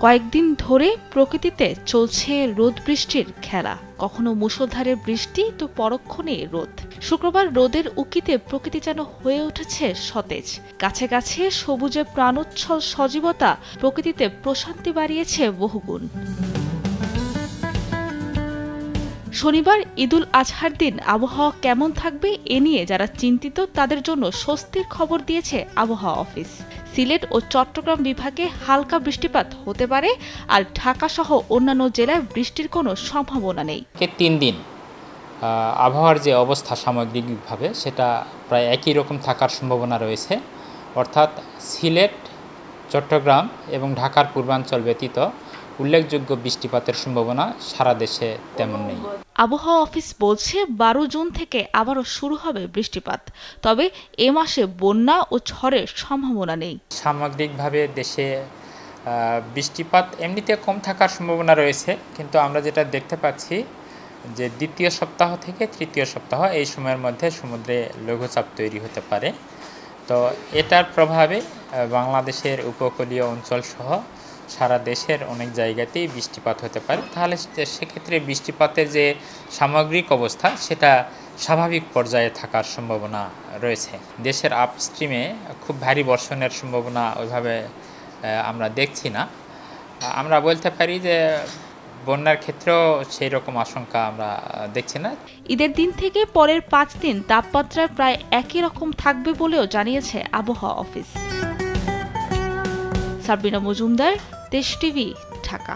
কয়েকদিন ধরে প্রকৃতিতে চলছে রোদ বৃষ্টির খেলা, কখনো মুষলধারে বৃষ্টি তো পরক্ষণে রোদ। শুক্রবার রোদের উকিতে প্রকৃতি যেন হয়ে উঠেছে সতেজ। গাছে গাছে সবুজে প্রাণোচ্ছল সজীবতা প্রকৃতিতে প্রশান্তি বাড়িয়েছে বহুগুণ। শনিবার ঈদুল আজহার দিন আবহাওয়া কেমন থাকবে এ নিয়ে যারা চিন্তিত তাদের জন্য স্বস্তির খবর দিয়েছে আবহাওয়া অফিস। সিলেট ও চট্টগ্রাম বিভাগে হালকা বৃষ্টিপাত হতে পারে, আর ঢাকা সহ অন্যান্য জেলায় বৃষ্টির কোনো সম্ভাবনা নেই। 3 দিন আবহাওয়ার যে অবস্থা সামগ্রিকভাবে সেটা প্রায় একই রকম থাকার সম্ভাবনা রয়েছে, অর্থাৎ সিলেট, চট্টগ্রাম এবং ঢাকার পূর্বাঞ্চল ব্যতীত উল্লেখযোগ্য বৃষ্টিপাতের সম্ভাবনা সারা দেশে তেমন নেই। আবহাওয়া অফিস বলছে 12 জুন থেকে আবারও শুরু হবে বৃষ্টিপাত, তবে এ মাসে বন্যা ও ঝড়ের সম্ভাবনা নেই। সামগ্রিকভাবে দেশে বৃষ্টিপাত এমনিতে কম থাকার সম্ভাবনা রয়েছে, কিন্তু আমরা যেটা দেখতে পাচ্ছি যে দ্বিতীয় সপ্তাহ থেকে তৃতীয় সপ্তাহ এই সময়ের মধ্যে সমুদ্রে লঘুচাপ তৈরি হতে পারে। তো এটার প্রভাবে বাংলাদেশের উপকূলীয় অঞ্চল সহ সারা দেশের অনেক জায়গাতেই বৃষ্টিপাত হতে পারে। তাহলে সেক্ষেত্রে বৃষ্টিপাতের যে সামগ্রিক অবস্থা সেটা স্বাভাবিক পর্যায়ে থাকার সম্ভাবনা রয়েছে। দেশের আপস্ট্রিমে খুব ভারী বর্ষণের সম্ভাবনা ওইভাবে আমরা দেখছি না। আমরা বলতে পারি যে বন্যার ক্ষেত্রেও সেই রকম আশঙ্কা আমরা দেখছি না। ঈদের দিন থেকে পরের 5 দিন তাপমাত্রা প্রায় একই রকম থাকবে বলেও জানিয়েছে আবহাওয়া অফিস। সাবরিনা মজুমদার, দেশ টিভি, ঢাকা।